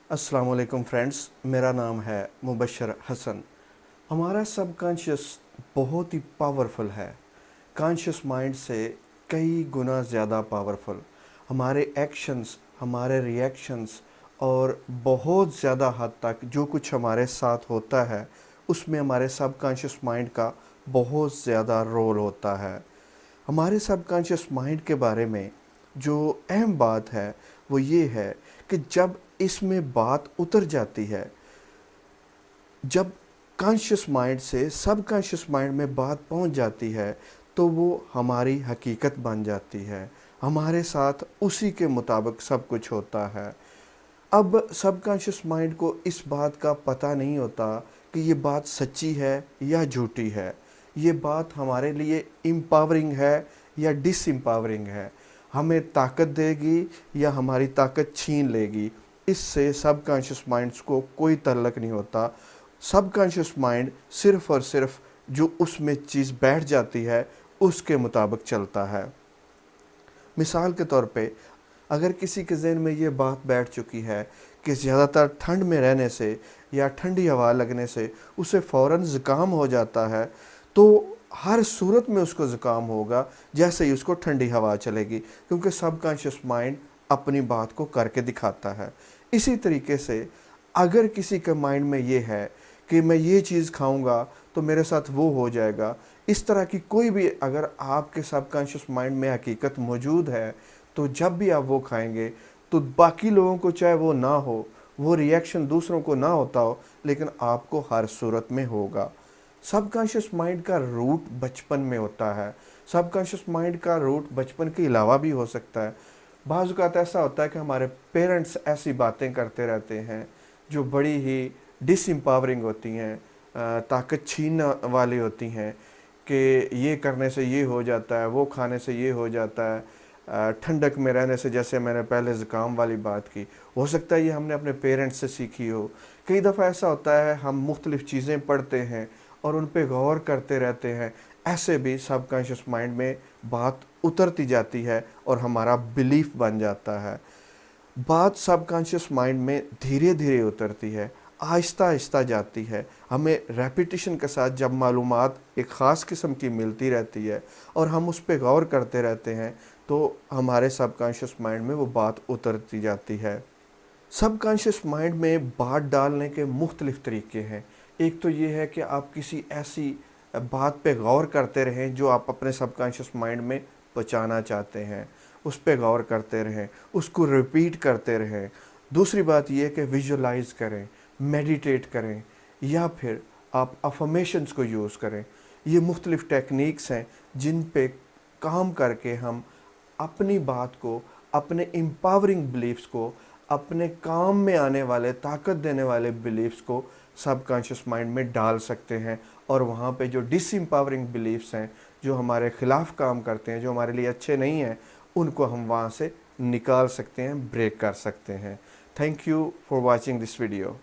अस्सलाम वालेकुम फ्रेंड्स, मेरा नाम है मुबशर हसन। हमारा सबकॉन्शियस बहुत ही पावरफुल है। कॉन्शियस माइंड से कई गुना ज़्यादा पावरफुल। हमारे एक्शंस, हमारे रिएक्शंस और बहुत ज़्यादा हद तक जो कुछ हमारे साथ होता है उसमें हमारे सबकॉन्शियस माइंड का बहुत ज़्यादा रोल होता है। हमारे सबकॉन्शियस माइंड के बारे में जो अहम बात है वो ये है कि जब इसमें बात उतर जाती है, जब कॉन्शियस माइंड से सबकॉन्शियस माइंड में बात पहुंच जाती है तो वो हमारी हकीकत बन जाती है। हमारे साथ उसी के मुताबिक सब कुछ होता है। अब सबकॉन्शियस माइंड को इस बात का पता नहीं होता कि ये बात सच्ची है या झूठी है, ये बात हमारे लिए एम्पावरिंग है या डिसएम्पावरिंग है, हमें ताकत देगी या हमारी ताकत छीन लेगी। इससे सबकॉन्शियस माइंड्स को कोई तल्लक नहीं होता। सबकॉन्शियस माइंड सिर्फ़ और सिर्फ जो उसमें चीज़ बैठ जाती है उसके मुताबिक चलता है। मिसाल के तौर पे अगर किसी के ज़हन में ये बात बैठ चुकी है कि ज़्यादातर ठंड में रहने से या ठंडी हवा लगने से उसे फ़ौरन ज़ुकाम हो जाता है, तो हर सूरत में उसको ज़ुकाम होगा जैसे ही उसको ठंडी हवा चलेगी, क्योंकि सबकॉन्शियस माइंड अपनी बात को करके दिखाता है। इसी तरीके से अगर किसी के माइंड में ये है कि मैं ये चीज़ खाऊंगा तो मेरे साथ वो हो जाएगा, इस तरह की कोई भी अगर आपके सबकॉन्शियस माइंड में हकीकत मौजूद है तो जब भी आप वो खाएंगे तो बाकी लोगों को चाहे वो ना हो, वो रिएक्शन दूसरों को ना होता हो, लेकिन आपको हर सूरत में होगा। सबकॉन्शियस माइंड का रूट बचपन में होता है। सबकॉन्शियस माइंड का रूट बचपन के अलावा भी हो सकता है। बाज़ औक़ात ऐसा होता है कि हमारे पेरेंट्स ऐसी बातें करते रहते हैं जो बड़ी ही डिसएम्पावरिंग होती हैं, ताकत छीनने वाली होती हैं कि ये करने से ये हो जाता है, वो खाने से ये हो जाता है, ठंडक में रहने से, जैसे मैंने पहले ज़ुकाम वाली बात की, हो सकता है ये हमने अपने पेरेंट्स से सीखी हो। कई दफ़ा ऐसा होता है हम मुख्तलिफ़ चीज़ें पढ़ते हैं और उन पे गौर करते रहते हैं, ऐसे भी सबकॉन्शियस माइंड में बात उतरती जाती है और हमारा बिलीफ बन जाता है। बात सबकॉन्शियस माइंड में धीरे धीरे उतरती है, आहिस्ता आहिस्ता जाती है। हमें रेपिटिशन के साथ जब मालूमात एक ख़ास किस्म की मिलती रहती है और हम उस पर गौर करते रहते हैं तो हमारे सबकॉन्शियस माइंड में वो बात उतरती जाती है। सबकॉन्शियस माइंड में बात डालने के मुख्तलिफ़ तरीके हैं। एक तो ये है कि आप किसी ऐसी बात पे गौर करते रहें जो आप अपने सबकॉन्शियस माइंड में पहुँचाना चाहते हैं, उस पे गौर करते रहें, उसको रिपीट करते रहें। दूसरी बात ये है कि विजुअलाइज़ करें, मेडिटेट करें या फिर आप अफ़र्मेशंस को यूज़ करें। ये मुख्तलिफ़ टेक्निक्स हैं जिन पे काम करके हम अपनी बात को, अपने एम्पावरिंग बिलीफ्स को, अपने काम में आने वाले, ताकत देने वाले बिलीफ्स को सबकॉन्शियस माइंड में डाल सकते हैं और वहाँ पे जो डिसएम्पावरिंग बिलीफ्स हैं, जो हमारे ख़िलाफ़ काम करते हैं, जो हमारे लिए अच्छे नहीं हैं, उनको हम वहाँ से निकाल सकते हैं, ब्रेक कर सकते हैं। Thank you for watching this video.